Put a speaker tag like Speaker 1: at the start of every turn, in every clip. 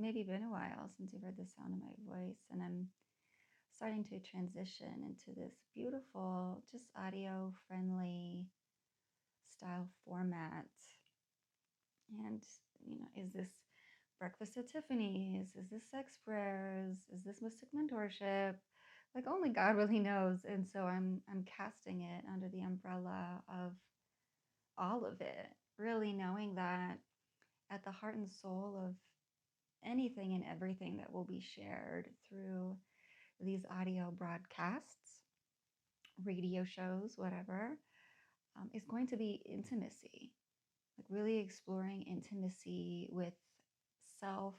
Speaker 1: maybe been a while since you've heard the sound of my voice, and I'm starting to transition into this beautiful, just audio friendly style format. And, is this breakfast at Tiffany's? Is this sex prayers? Is this mystic mentorship? Like only God really knows. And so I'm casting it under the umbrella of all of it, really knowing that at the heart and soul of anything and everything that will be shared through these audio broadcasts, radio shows, whatever, is going to be intimacy, like really exploring intimacy with self,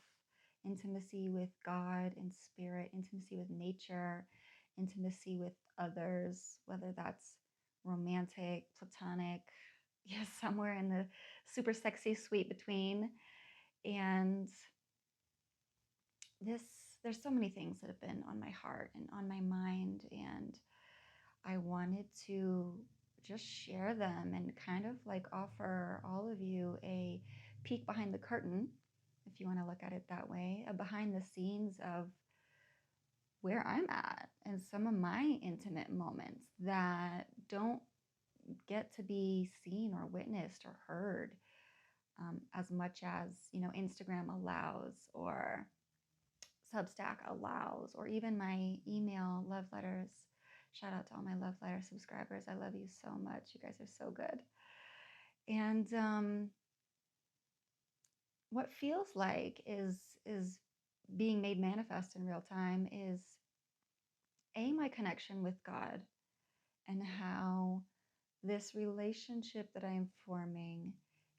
Speaker 1: intimacy with God and spirit, intimacy with nature, intimacy with others, whether that's romantic, platonic, yes, somewhere in the super sexy sweet between. And this, there's so many things that have been on my heart and on my mind, and I wanted to just share them and kind of like offer all of you a peek behind the curtain, if you want to look at it that way, a behind the scenes of where I'm at and some of my intimate moments that don't get to be seen or witnessed or heard as much as Instagram allows, or Substack allows, or even my email love letters. Shout out to all my love letter subscribers. I love you so much. You guys are so good. And what feels like is being made manifest in real time is my connection with God, and how this relationship that I am forming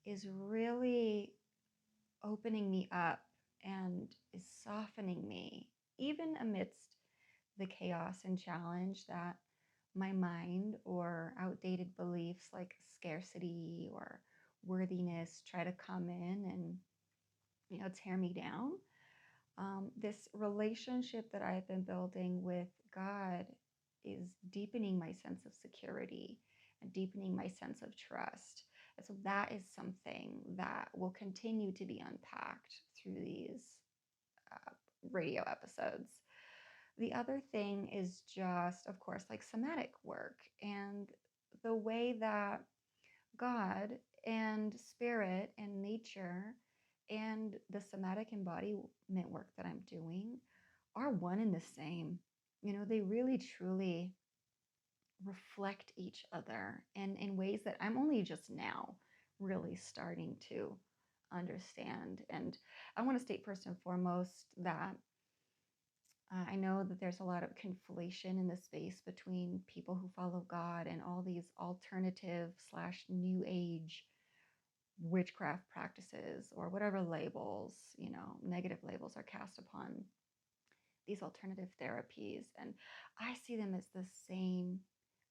Speaker 1: is really opening me up and is softening me, even amidst the chaos and challenge that my mind or outdated beliefs like scarcity or worthiness try to come in and tear me down. This relationship that I've been building with God is deepening my sense of security and deepening my sense of trust. And so that is something that will continue to be unpacked through these radio episodes. The other thing is just, of course, like somatic work and the way that God and spirit and nature and the somatic embodiment work that I'm doing are one and the same. They really truly reflect each other, and in ways that I'm only just now really starting to understand. And I want to state first and foremost that I know that there's a lot of conflation in the space between people who follow God and all these alternative / new age witchcraft practices, or whatever labels, negative labels are cast upon these alternative therapies. And I see them as the same.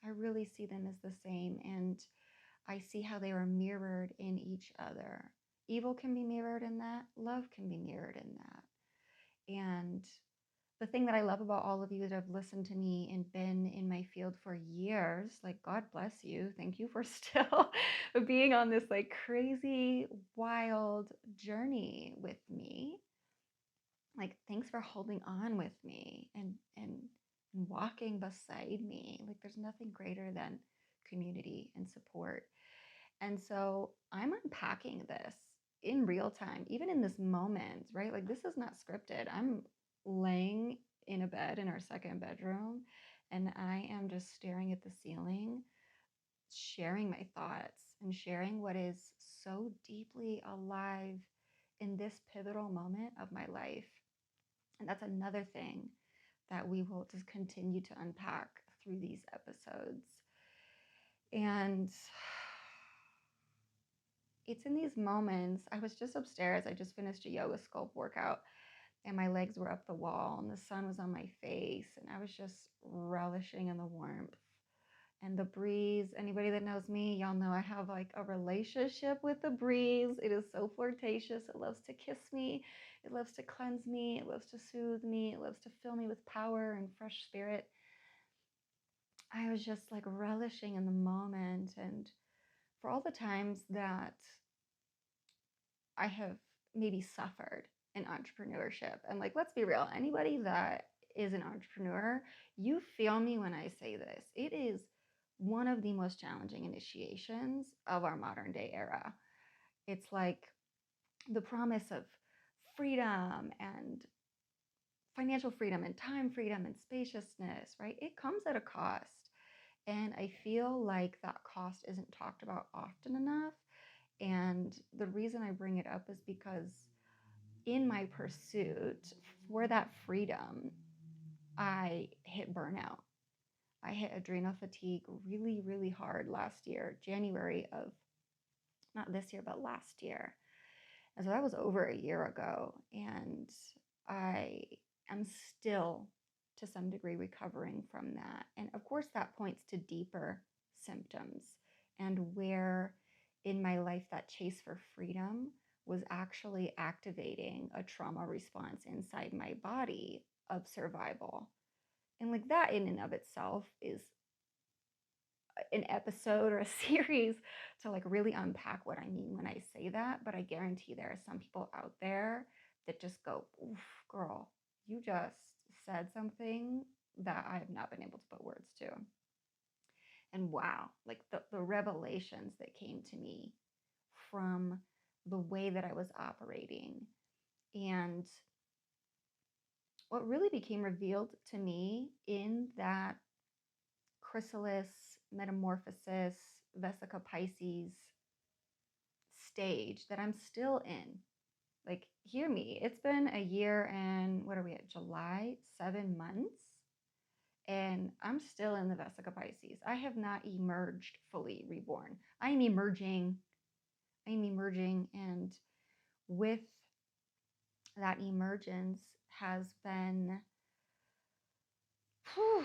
Speaker 1: I really see them as the same. And I see how they are mirrored in each other. Evil can be mirrored in that. Love can be mirrored in that. And the thing that I love about all of you that have listened to me and been in my field for years, like, God bless you. Thank you for still being on this like crazy, wild journey with me. Like, thanks for holding on with me and walking beside me. Like, there's nothing greater than community and support. And so I'm unpacking this in real time, even in this moment, right? Like, this is not scripted. I'm laying in a bed in our second bedroom, and I am just staring at the ceiling, sharing my thoughts and sharing what is so deeply alive in this pivotal moment of my life. And that's another thing that we will just continue to unpack through these episodes. And it's in these moments. I was just upstairs. I just finished a yoga sculpt workout, and my legs were up the wall and the sun was on my face, and I was just relishing in the warmth and the breeze. Anybody that knows me, y'all know I have like a relationship with the breeze. It is so flirtatious. It loves to kiss me. It loves to cleanse me. It loves to soothe me. It loves to fill me with power and fresh spirit. I was just like relishing in the moment. And for all the times that I have maybe suffered in entrepreneurship. And like, let's be real, anybody that is an entrepreneur, you feel me when I say this. It is one of the most challenging initiations of our modern day era. It's like the promise of freedom and financial freedom and time freedom and spaciousness, right? It comes at a cost. And I feel like that cost isn't talked about often enough. And the reason I bring it up is because in my pursuit for that freedom, I hit burnout. I hit adrenal fatigue really, really hard last year, January of, not this year, but last year. And so that was over a year ago. And I am still, to some degree, recovering from that. And of course, that points to deeper symptoms and where in my life that chase for freedom was actually activating a trauma response inside my body of survival. And like that in and of itself is an episode or a series to like really unpack what I mean when I say that. But I guarantee there are some people out there that just go, oof, girl, you just said something that I have not been able to put words to. And wow, like the revelations that came to me from the way that I was operating. And what really became revealed to me in that chrysalis metamorphosis 𝒂𝒃𝒐𝒅 stage that I'm still in. Like, hear me, it's been a year and what are we at, July, 7 months, and I'm still in the 𝒂𝒃𝒂𝒃𝒐𝒅. I have not emerged fully reborn. I'm emerging, and with that emergence has been whew,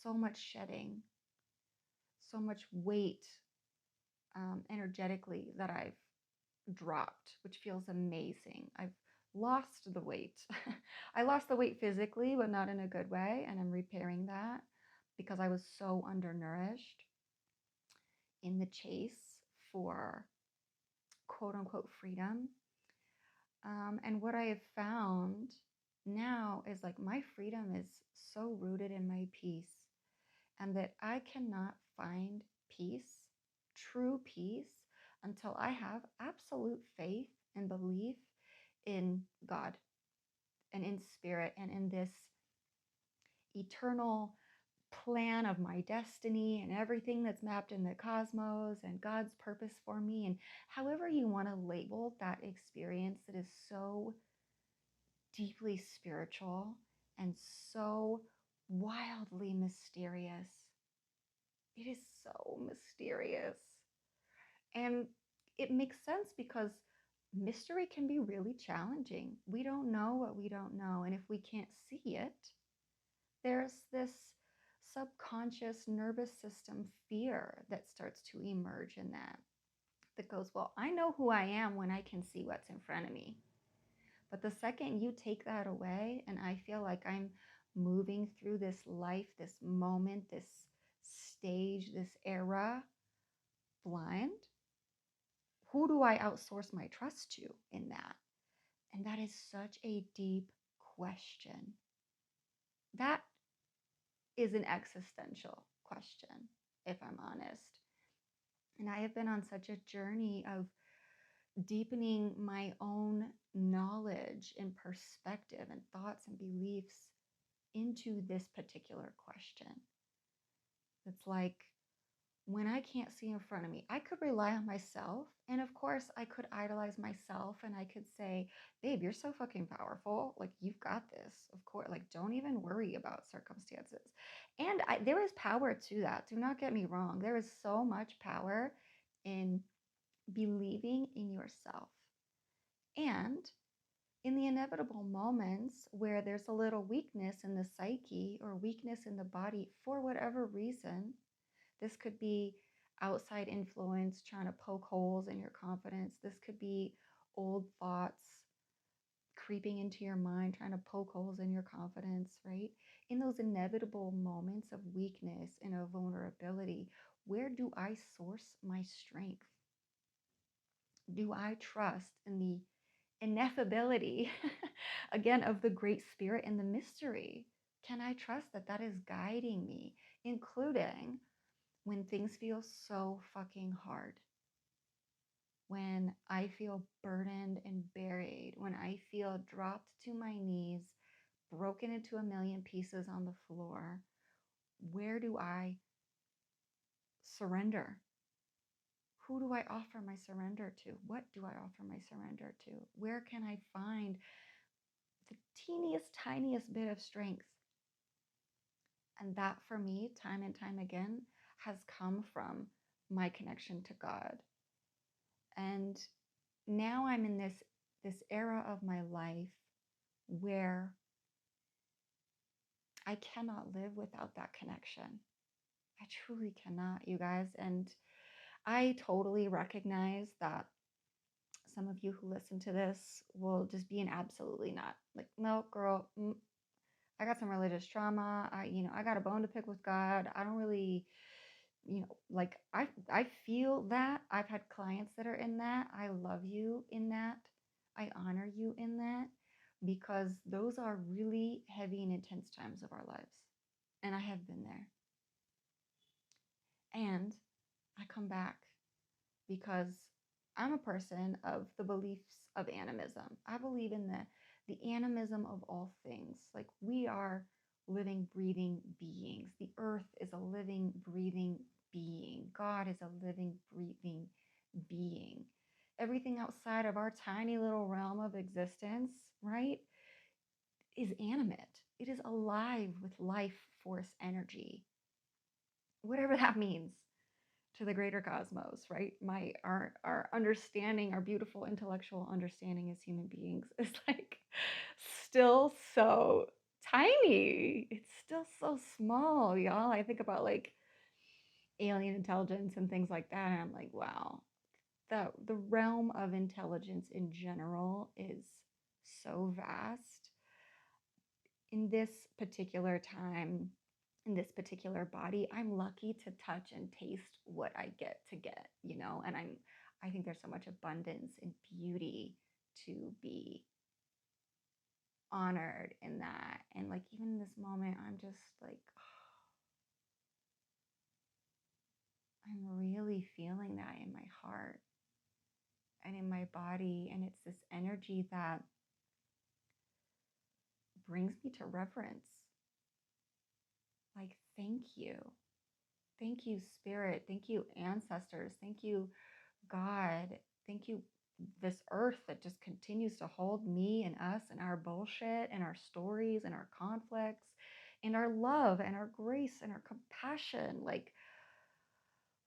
Speaker 1: so much shedding, so much weight energetically that I've dropped, which feels amazing. I've lost the weight. I lost the weight physically, but not in a good way. And I'm repairing that because I was so undernourished in the chase for quote unquote freedom. And what I have found now is like my freedom is so rooted in my peace, and that I cannot find peace, true peace, until I have absolute faith and belief in God and in spirit and in this eternal plan of my destiny and everything that's mapped in the cosmos and God's purpose for me. And however you want to label that experience that is so deeply spiritual and so wildly mysterious. It is so mysterious. And it makes sense because mystery can be really challenging. We don't know what we don't know. And if we can't see it, there's this subconscious nervous system fear that starts to emerge in that goes, well, I know who I am when I can see what's in front of me. But the second you take that away, and I feel like I'm moving through this life, this moment, this stage, this era blind, who do I outsource my trust to in that? And that is such a deep question. That is an existential question, if I'm honest. And I have been on such a journey of deepening my own knowledge and perspective and thoughts and beliefs into this particular question. It's like, when I can't see in front of me, I could rely on myself. And of course, I could idolize myself and I could say, babe, you're so fucking powerful. Like, you've got this. Of course, like, don't even worry about circumstances. And there is power to that. Do not get me wrong. There is so much power in believing in yourself. And in the inevitable moments where there's a little weakness in the psyche or weakness in the body for whatever reason, this could be outside influence trying to poke holes in your confidence. This could be old thoughts creeping into your mind, trying to poke holes in your confidence, right? In those inevitable moments of weakness and of vulnerability, where do I source my strength? Do I trust in the ineffability, again, of the Great Spirit and the mystery? Can I trust that that is guiding me, including when things feel so fucking hard? When I feel burdened and buried, when I feel dropped to my knees, broken into a million pieces on the floor, where do I surrender? Who do I offer my surrender to? What do I offer my surrender to? Where can I find the teeniest, tiniest bit of strength? And that for me, time and time again, has come from my connection to God. And now I'm in this era of my life where I cannot live without that connection. I truly cannot, you guys. And I totally recognize that some of you who listen to this will just be an absolutely not. Like, no, girl, I got some religious trauma. I got a bone to pick with God. I don't really, like I feel that. I've had clients that are in that. I love you in that. I honor you in that, because those are really heavy and intense times of our lives. And I have been there. And I come back because I'm a person of the beliefs of animism. I believe in the animism of all things. Like, we are living, breathing beings. The earth is a living, breathing being. God is a living, breathing being. Everything outside of our tiny little realm of existence, right, is animate. It is alive with life force energy, whatever that means to the greater cosmos, right? Our understanding, our beautiful intellectual understanding as human beings is like still so tiny. It's still so small, y'all. I think about like alien intelligence and things like that, and I'm like, wow, the realm of intelligence in general is so vast. In this particular time, in this particular body, I'm lucky to touch and taste what I get to get, and I think there's so much abundance and beauty to be honored in that. And like, even in this moment, I'm just like, I'm really feeling that in my heart and in my body. And it's this energy that brings me to reverence. Like, thank you. Thank you, Spirit. Thank you, ancestors. Thank you, God. Thank you, this earth that just continues to hold me and us and our bullshit and our stories and our conflicts and our love and our grace and our compassion. Like,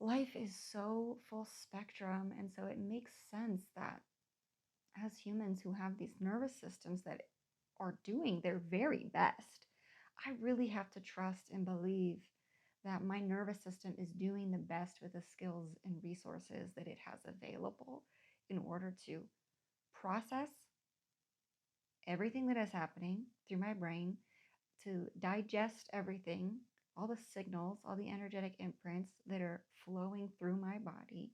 Speaker 1: life is so full spectrum. And so it makes sense that as humans who have these nervous systems that are doing their very best, I really have to trust and believe that my nervous system is doing the best with the skills and resources that it has available in order to process everything that is happening through my brain, to digest everything, all the signals, all the energetic imprints that are flowing through my body,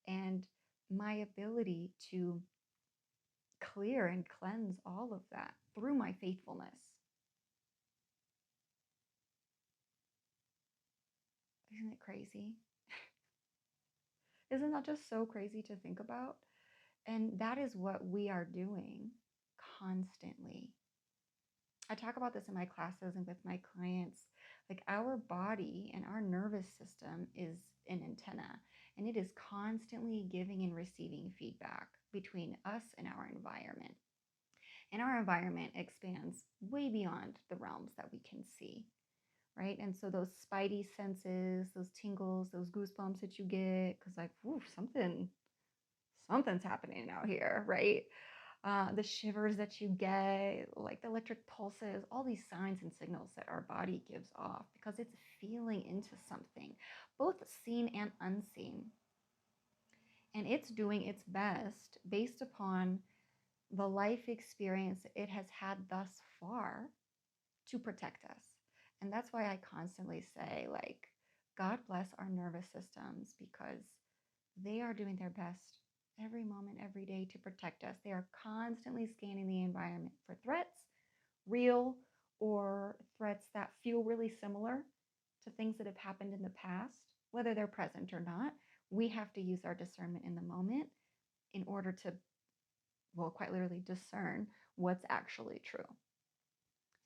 Speaker 1: and my ability to clear and cleanse all of that through my faithfulness. Isn't it crazy? Isn't that just so crazy to think about? And that is what we are doing constantly. I talk about this in my classes and with my clients. Like, our body and our nervous system is an antenna, and it is constantly giving and receiving feedback between us and our environment. And our environment expands way beyond the realms that we can see, right? And so those spidey senses, those tingles, those goosebumps that you get, because like, woof, something's happening out here, right? The shivers that you get, like the electric pulses, all these signs and signals that our body gives off because it's feeling into something, both seen and unseen. And it's doing its best based upon the life experience it has had thus far to protect us. And that's why I constantly say, like, God bless our nervous systems, because they are doing their best every moment, every day to protect us. They are constantly scanning the environment for threats, real or threats that feel really similar to things that have happened in the past, whether they're present or not. We have to use our discernment in the moment in order to, well, quite literally discern what's actually true.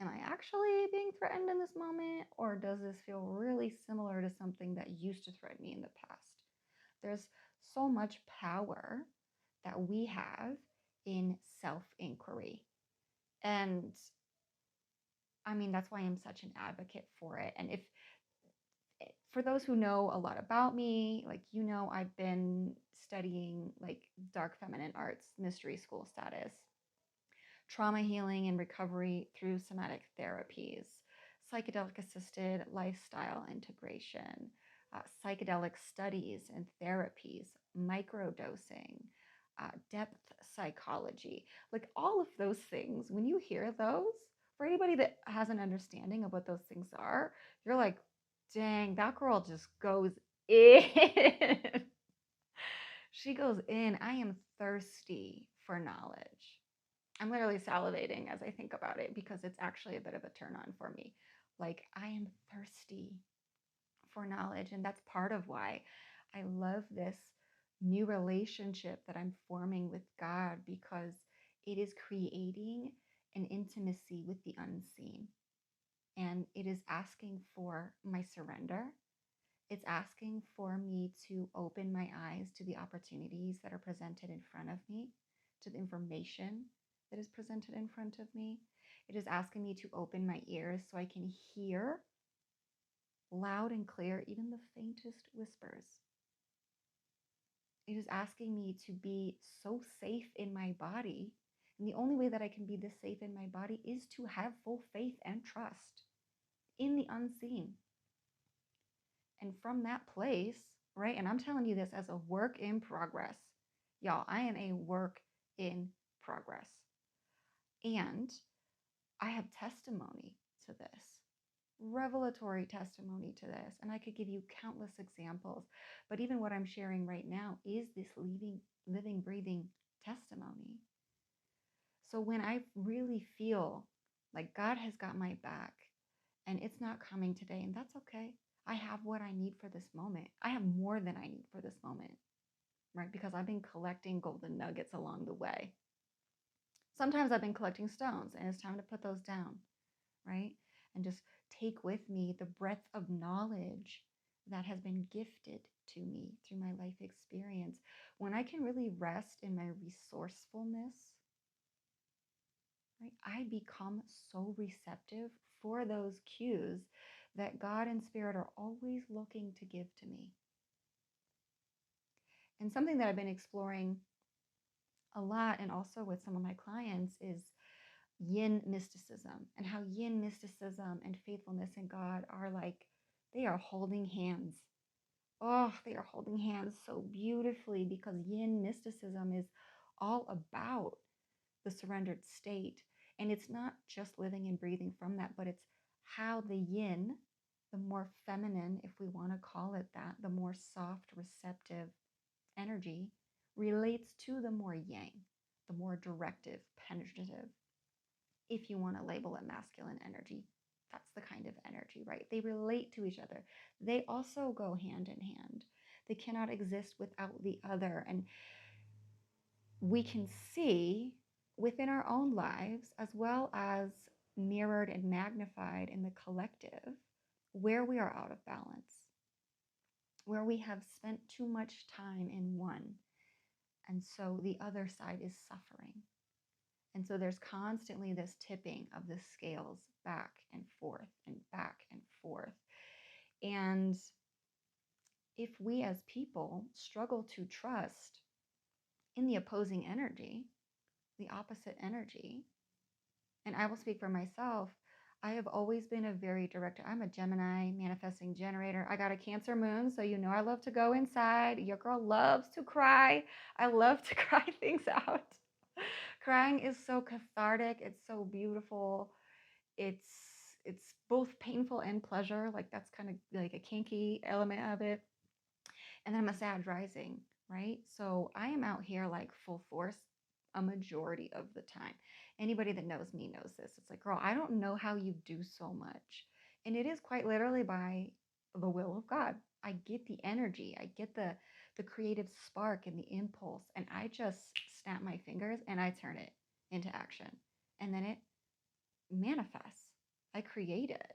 Speaker 1: Am I actually being threatened in this moment, or does this feel really similar to something that used to threaten me in the past? There's so much power that we have in self inquiry. And I mean, that's why I'm such an advocate for it. And if, for those who know a lot about me, like, I've been studying like dark feminine arts, mystery school status, trauma healing and recovery through somatic therapies, psychedelic assisted lifestyle integration, psychedelic studies and therapies, microdosing, depth psychology, like all of those things. When you hear those, for anybody that has an understanding of what those things are, you're like, dang, that girl just goes in. She goes in. I am thirsty for knowledge. I'm literally salivating as I think about it because it's actually a bit of a turn on for me. Like, I am thirsty for knowledge. And that's part of why I love this new relationship that I'm forming with God, because it is creating an intimacy with the unseen. And it is asking for my surrender. It's asking for me to open my eyes to the opportunities that are presented in front of me, to the information that is presented in front of me. It is asking me to open my ears so I can hear loud and clear even the faintest whispers. It is asking me to be so safe in my body. And the only way that I can be this safe in my body is to have full faith and trust in the unseen. And from that place, right? And I'm telling you this as a work in progress. Y'all, I am a work in progress. And I have testimony to this, revelatory testimony to this. And I could give you countless examples. But even what I'm sharing right now is this living, breathing testimony. So when I really feel like God has got my back and it's not coming today, and that's okay. I have what I need for this moment. I have more than I need for this moment, right? Because I've been collecting golden nuggets along the way. Sometimes I've been collecting stones, and it's time to put those down, right? And just take with me the breadth of knowledge that has been gifted to me through my life experience. When I can really rest in my resourcefulness, right, I become so receptive for those cues that God and Spirit are always looking to give to me. And something that I've been exploring a lot, and also with some of my clients, is yin mysticism, and how yin mysticism and faithfulness in God are like, they are holding hands. Oh, they are holding hands so beautifully, because yin mysticism is all about the surrendered state. And it's not just living and breathing from that, but it's how the yin, the more feminine, if we want to call it that, the more soft, receptive energy, relates to the more yang, the more directive, penetrative, if you want to label it masculine energy. That's the kind of energy, right? They relate to each other. They also go hand in hand. They cannot exist without the other. And we can see within our own lives, as well as mirrored and magnified in the collective, where we are out of balance, where we have spent too much time in one. And so the other side is suffering. And so there's constantly this tipping of the scales back and forth and back and forth. And if we as people struggle to trust in the opposing energy, the opposite energy, and I will speak for myself, I have always been a very direct. I'm a Gemini manifesting generator. I got a Cancer moon, so you know I love to go inside. Your girl loves to cry. I love to cry things out. Crying is so cathartic. It's so beautiful. It's both painful and pleasure. Like, that's kind of like a kinky element of it. And then I'm a Sag rising. right? So I am out here like full force a majority of the time. Anybody that knows me knows this. It's like, girl, I don't know how you do so much. And it is quite literally by the will of God. I get the energy, I get the creative spark and the impulse, and I just snap my fingers and I turn it into action. And then it manifests. I create it.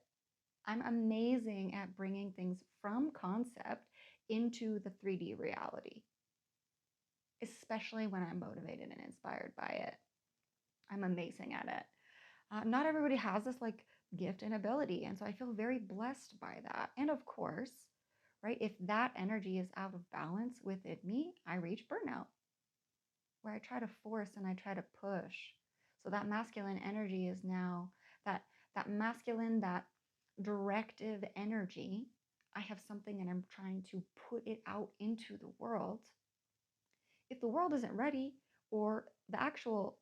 Speaker 1: I'm amazing at bringing things from concept into the 3D reality, especially when I'm motivated and inspired by it. I'm amazing at it. Not everybody has this like gift and ability. And so I feel very blessed by that. And of course, right, if that energy is out of balance within me, I reach burnout, where I try to force and I try to push. So that masculine energy is now that masculine, that directive energy. I have something and I'm trying to put it out into the world. If the world isn't ready, or the actual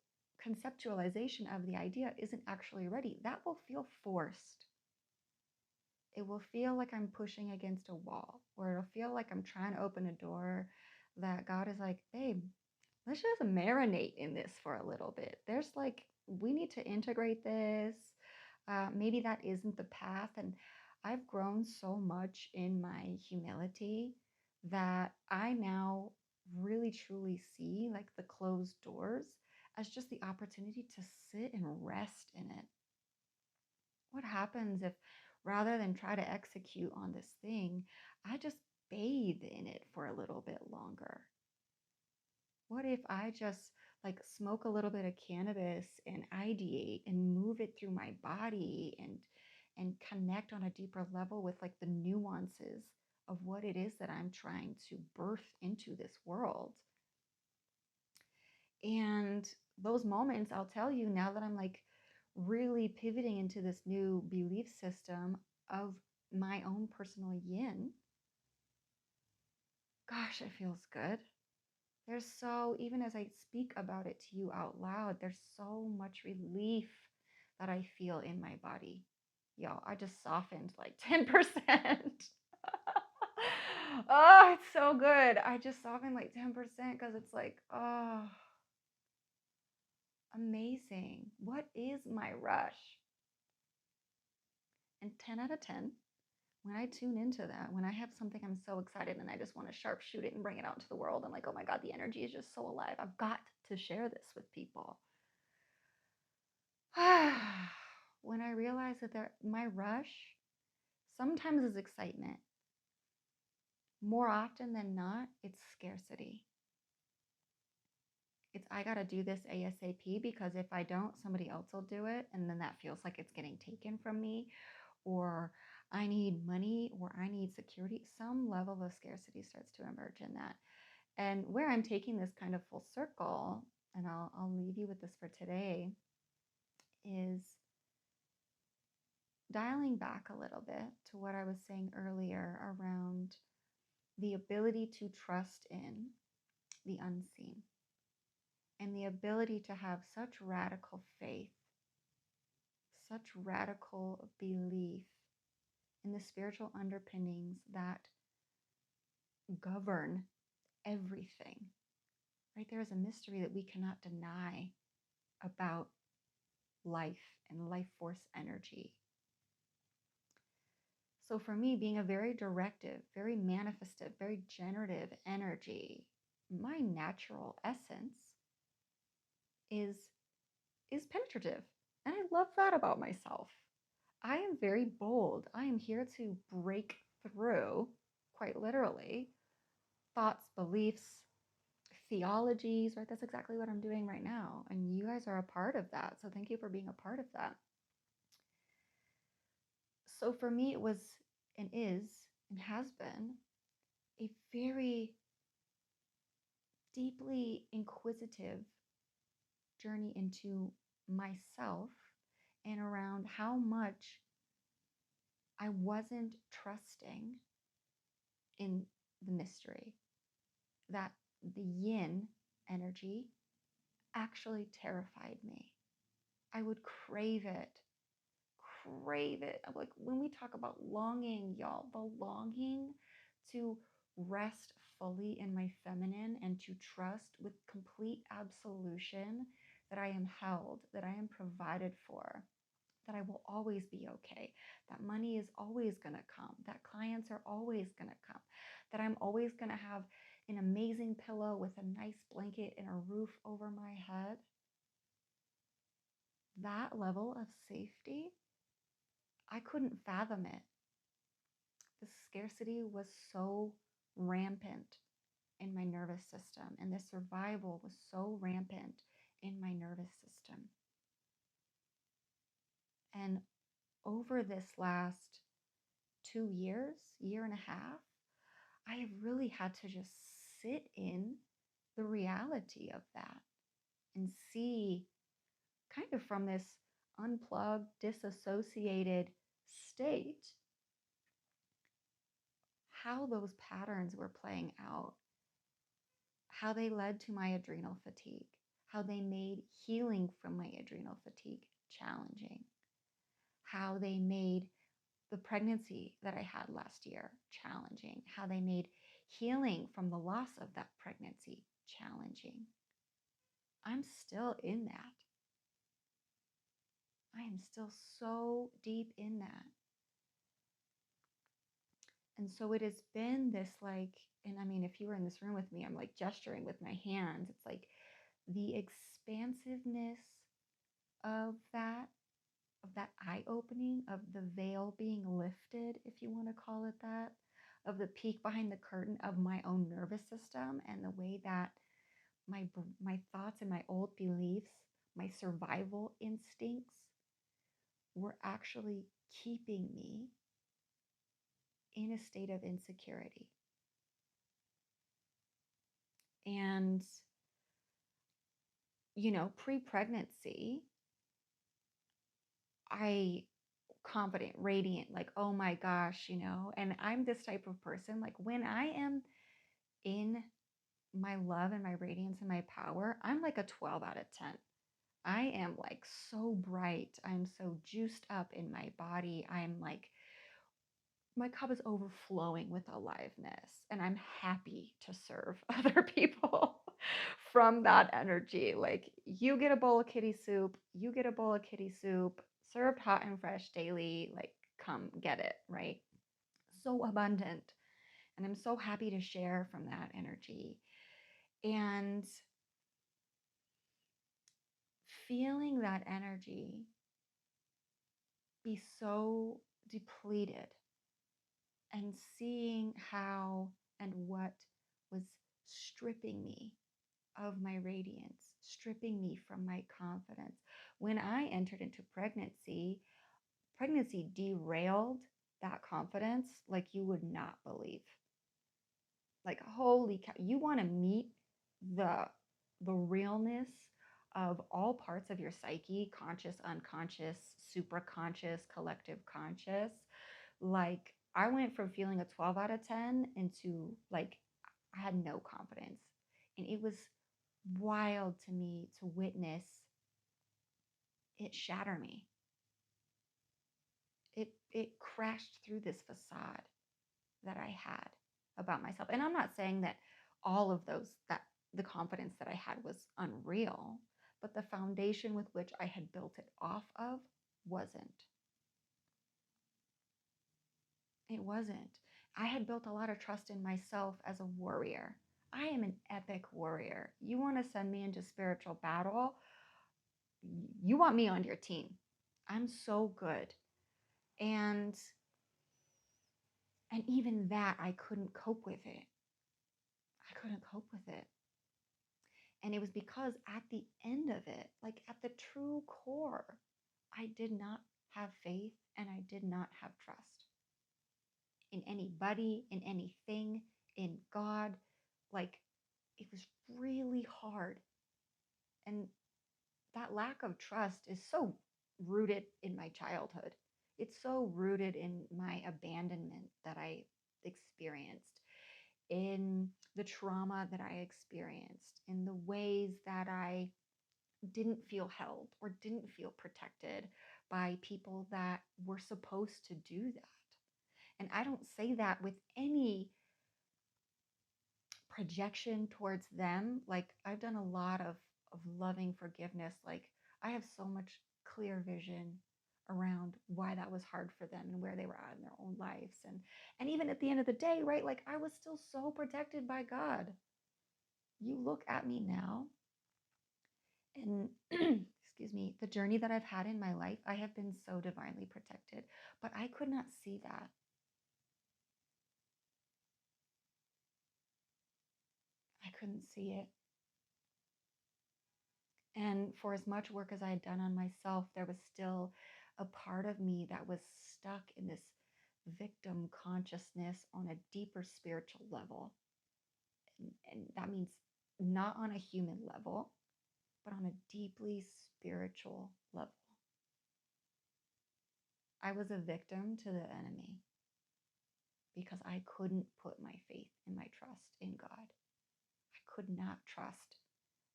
Speaker 1: conceptualization of the idea isn't actually ready, that will feel forced. It will feel like I'm pushing against a wall, or it'll feel like I'm trying to open a door that God is like, babe, let's just marinate in this for a little bit. There's like, we need to integrate this. Maybe that isn't the path. And I've grown so much in my humility that I now really truly see like the closed doors as just the opportunity to sit and rest in it. What happens if rather than try to execute on this thing, I just bathe in it for a little bit longer? What if I just like smoke a little bit of cannabis and ideate and move it through my body and connect on a deeper level with like the nuances of what it is that I'm trying to birth into this world? And those moments, I'll tell you, now that I'm like really pivoting into this new belief system of my own personal yin, gosh, it feels good. There's so, even as I speak about it to you out loud, there's so much relief that I feel in my body. Yo, I just softened like 10%. Oh, it's so good. I just softened like 10% because it's like, oh, amazing. What is my rush? And 10 out of 10, when I tune into that, when I have something I'm so excited and I just want to sharpshoot it and bring it out into the world, I'm like, oh my God, the energy is just so alive. I've got to share this with people. When I realize that my rush sometimes is excitement. More often than not, it's scarcity. It's I got to do this ASAP because if I don't, somebody else will do it. And then that feels like it's getting taken from me, or I need money, or I need security. Some level of scarcity starts to emerge in that. And where I'm taking this kind of full circle, and I'll leave you with this for today, is dialing back a little bit to what I was saying earlier around the ability to trust in the unseen and the ability to have such radical faith, such radical belief in the spiritual underpinnings that govern everything, right? There is a mystery that we cannot deny about life and life force energy. So for me, being a very directive, very manifestive, very generative energy, my natural essence is penetrative. And I love that about myself. I am very bold. I am here to break through, quite literally, thoughts, beliefs, theologies, right? That's exactly what I'm doing right now. And you guys are a part of that. So thank you for being a part of that. So for me, it was and is and has been a very deeply inquisitive journey into myself and around how much I wasn't trusting in the mystery, that the yin energy actually terrified me. I would crave it, crave it. Like when we talk about longing, y'all, the longing to rest fully in my feminine and to trust with complete absolution that I am held, that I am provided for, that I will always be okay, that money is always going to come, that clients are always going to come, that I'm always going to have an amazing pillow with a nice blanket and a roof over my head. That level of safety, I couldn't fathom it. The scarcity was so rampant in my nervous system, and the survival was so rampant in my nervous system. And over this last 2 years, year and a half, I have really had to just sit in the reality of that and see, kind of from this unplugged, disassociated state, how those patterns were playing out, how they led to my adrenal fatigue, how they made healing from my adrenal fatigue challenging, how they made the pregnancy that I had last year challenging, how they made healing from the loss of that pregnancy challenging. I'm still in that. I am still so deep in that. And so it has been this like, and I mean, if you were in this room with me, I'm like gesturing with my hands. It's like the expansiveness of that eye-opening, of the veil being lifted, if you want to call it that, of the peek behind the curtain of my own nervous system, and the way that my thoughts and my old beliefs, my survival instincts were actually keeping me in a state of insecurity. And, pre-pregnancy, I confident, radiant, like, oh my gosh, and I'm this type of person, like when I am in my love and my radiance and my power, I'm like a 12 out of 10. I am like so bright. I'm so juiced up in my body. I'm like, my cup is overflowing with aliveness, and I'm happy to serve other people from that energy. Like, you get a bowl of kitty soup, you get a bowl of kitty soup, served hot and fresh daily, like, come get it, right? So abundant. And I'm so happy to share from that energy. And feeling that energy be so depleted, and seeing how and what was stripping me of my radiance, stripping me from my confidence. When I entered into pregnancy derailed that confidence like you would not believe. Like, holy cow, you want to meet the realness of all parts of your psyche, conscious, unconscious, supraconscious, collective conscious. Like, I went from feeling a 12 out of 10 into like, I had no confidence. And it was wild to me to witness it shatter me. It crashed through this facade that I had about myself. And I'm not saying that all of that the confidence that I had was unreal, but the foundation with which I had built it off of wasn't. It wasn't. I had built a lot of trust in myself as a warrior. I am an epic warrior. You want to send me into spiritual battle? You want me on your team. I'm so good. And even that, I couldn't cope with it. I couldn't cope with it. And it was because at the end of it, like at the true core, I did not have faith and I did not have trust in anybody, in anything, in God. Like, it was really hard. And that lack of trust is so rooted in my childhood. It's so rooted in my abandonment that I experienced, in the trauma that I experienced, in the ways that I didn't feel held or didn't feel protected by people that were supposed to do that. And I don't say that with any projection towards them. Like I've done a lot of loving forgiveness. Like I have so much clear vision around why that was hard for them and where they were at in their own lives. And even at the end of the day, right? Like I was still so protected by God. You look at me now and excuse me, the journey that I've had in my life, I have been so divinely protected, but I could not see that. I couldn't see it. And for as much work as I had done on myself, there was still a part of me that was stuck in this victim consciousness on a deeper spiritual level. And that means not on a human level, but on a deeply spiritual level. I was a victim to the enemy because I couldn't put my faith and my trust in God. I could not trust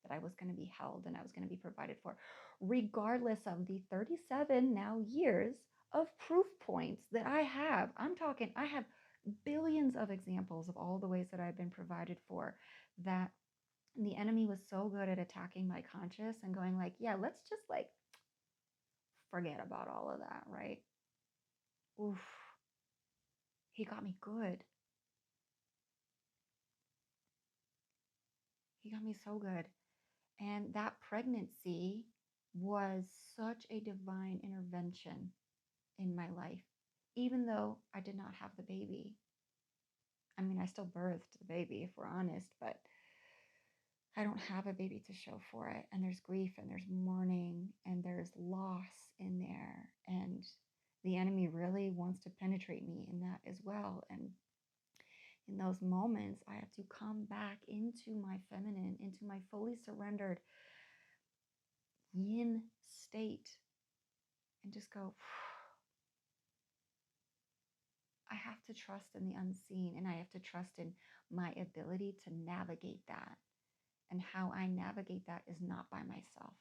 Speaker 1: that I was going to be held and I was going to be provided for, regardless of the 37 now years of proof points that I have. I'm talking, I have billions of examples of all the ways that I've been provided for, that the enemy was so good at attacking my conscious and going like, yeah, let's just like forget about all of that, right? Oof. He got me good. He got me so good. And that pregnancy was such a divine intervention in my life, even though I did not have the baby. I mean, I still birthed the baby, if we're honest, but I don't have a baby to show for it. And there's grief and there's mourning and there's loss in there. And the enemy really wants to penetrate me in that as well. And in those moments, I have to come back into my feminine, into my fully surrendered yin state and just go, I have to trust in the unseen, and I have to trust in my ability to navigate that. And how I navigate that is not by myself.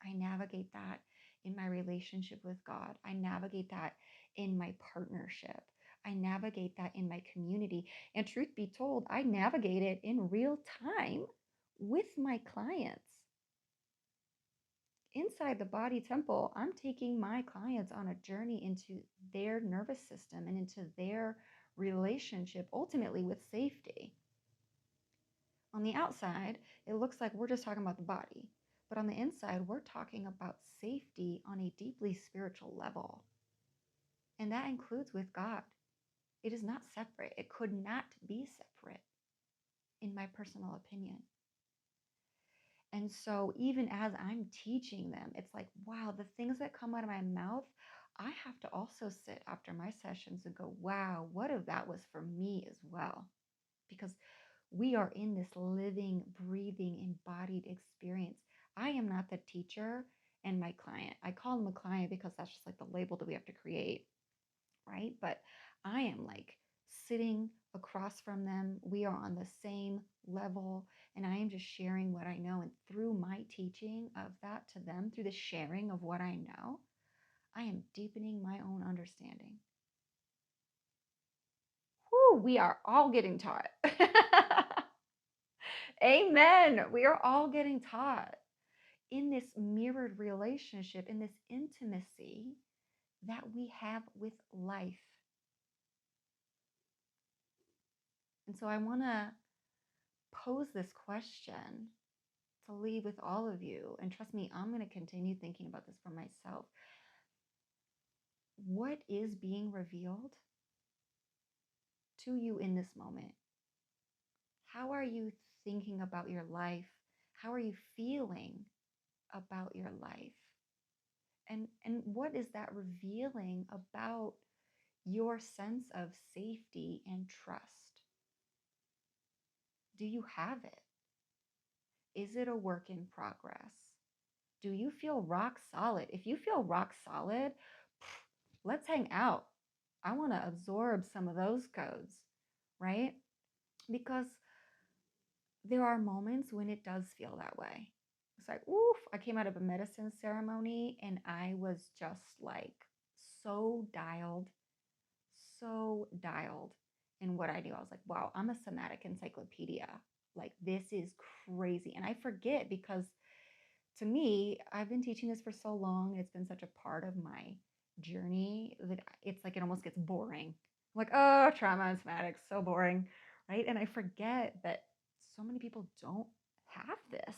Speaker 1: I navigate that in my relationship with God. I navigate that in my partnership. I navigate that in my community. And truth be told, I navigate it in real time with my clients. Inside the body temple, I'm taking my clients on a journey into their nervous system and into their relationship, ultimately with safety. On the outside, it looks like we're just talking about the body. But on the inside, we're talking about safety on a deeply spiritual level. And that includes with God. It is not separate. It could not be separate, in my personal opinion. And so even as I'm teaching them, it's like, wow, the things that come out of my mouth, I have to also sit after my sessions and go, wow, what if that was for me as well? Because we are in this living, breathing, embodied experience. I am not the teacher and my client. I call them a client because that's just like the label that we have to create, right? But I am like sitting across from them. We are on the same level, and I am just sharing what I know. And through my teaching of that to them, through the sharing of what I know, I am deepening my own understanding. Whew, we are all getting taught. Amen. We are all getting taught in this mirrored relationship, in this intimacy that we have with life. And so I want to pose this question to leave with all of you. And trust me, I'm going to continue thinking about this for myself. What is being revealed to you in this moment? How are you thinking about your life? How are you feeling about your life? And what is that revealing about your sense of safety and trust? Do you have it? Is it a work in progress? Do you feel rock solid? If you feel rock solid, let's hang out. I want to absorb some of those codes, right? Because there are moments when it does feel that way. It's like, oof, I came out of a medicine ceremony and I was just like so dialed in what I do. I was like, wow, I'm a somatic encyclopedia. Like, this is crazy. And I forget because to me, I've been teaching this for so long. It's been such a part of my journey that it's like it almost gets boring. I'm like, oh, trauma and somatics, so boring, right? And I forget that so many people don't have this,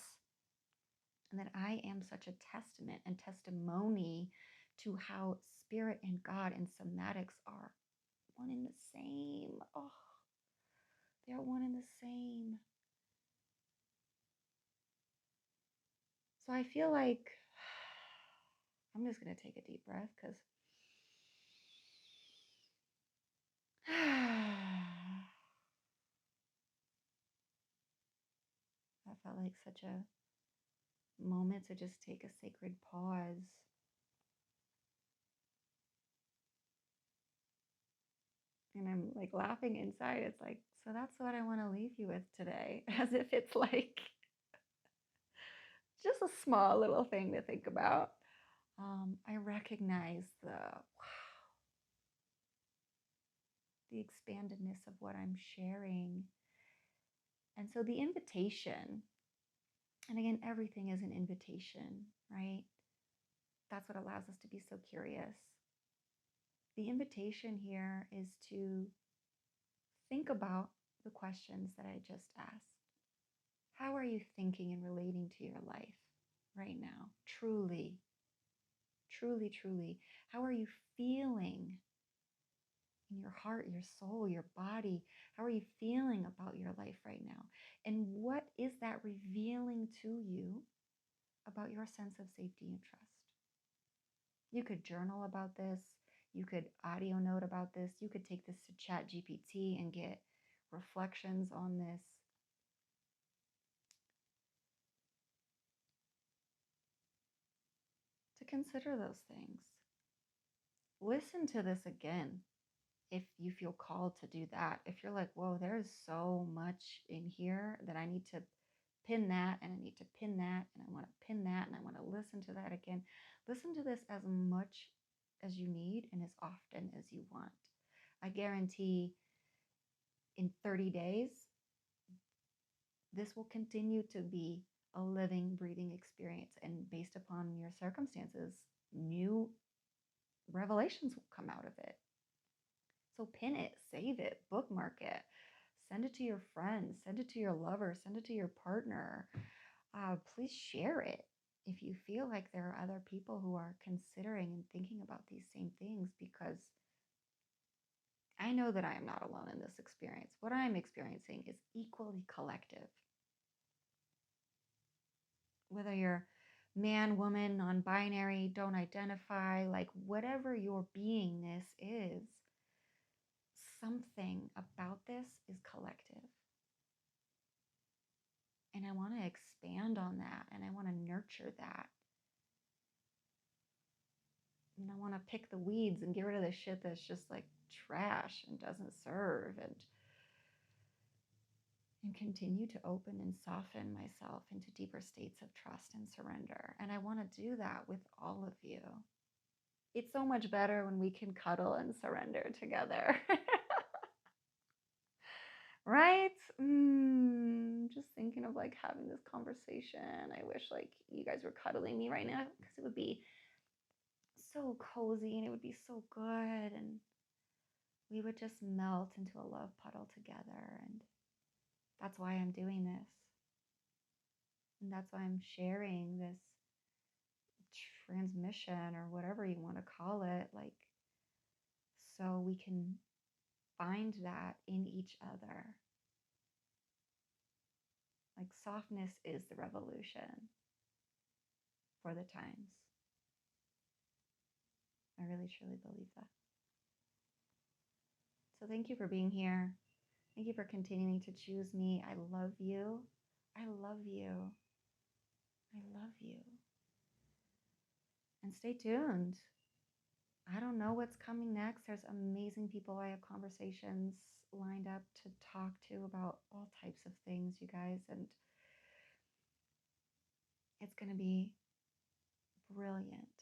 Speaker 1: and that I am such a testament and testimony to how spirit and God and somatics are one and the same. Oh, they're one and the same. So I feel like I'm just going to take a deep breath because that felt like such a moment to just take a sacred pause. And I'm like laughing inside. It's like, so that's what I want to leave you with today, as if it's like just a small little thing to think about. I recognize the expandedness of what I'm sharing. And so the invitation, and again, everything is an invitation, right? That's what allows us to be so curious. The invitation here is to think about the questions that I just asked. How are you thinking and relating to your life right now? Truly, truly, truly. How are you feeling in your heart, your soul, your body? How are you feeling about your life right now? And what is that revealing to you about your sense of safety and trust? You could journal about this. You could audio note about this. You could take this to Chat GPT and get reflections on this. To consider those things. Listen to this again if you feel called to do that. If you're like, whoa, there's so much in here that I need to pin that, and I need to pin that, and I want to pin that, and I want to listen to that again. Listen to this as much as you need and as often as you want. I guarantee in 30 days, this will continue to be a living, breathing experience. And based upon your circumstances, new revelations will come out of it. So pin it, save it, bookmark it, send it to your friends, send it to your lover, send it to your partner. Please share it if you feel like there are other people who are considering and thinking about these same things, because I know that I am not alone in this experience. What I'm experiencing is equally collective. Whether you're man, woman, non-binary, don't identify, like whatever your beingness is, something about this is collective. And I want to expand on that, and I want to nurture that. And I want to pick the weeds and get rid of the shit that's just like trash and doesn't serve, and continue to open and soften myself into deeper states of trust and surrender. And I want to do that with all of you. It's so much better when we can cuddle and surrender together. Right? Just thinking of like having this conversation. I wish like you guys were cuddling me right now, because it would be so cozy and it would be so good, and we would just melt into a love puddle together. And that's why I'm doing this. And that's why I'm sharing this transmission, or whatever you want to call it, like, so we can find that in each other. Like, softness is the revolution for the times. I really, truly believe that. So thank you for being here. Thank you for continuing to choose me. I love you. I love you. I love you. And stay tuned. I don't know what's coming next. There's amazing people I have conversations lined up to talk to about all types of things, you guys. And it's going to be brilliant.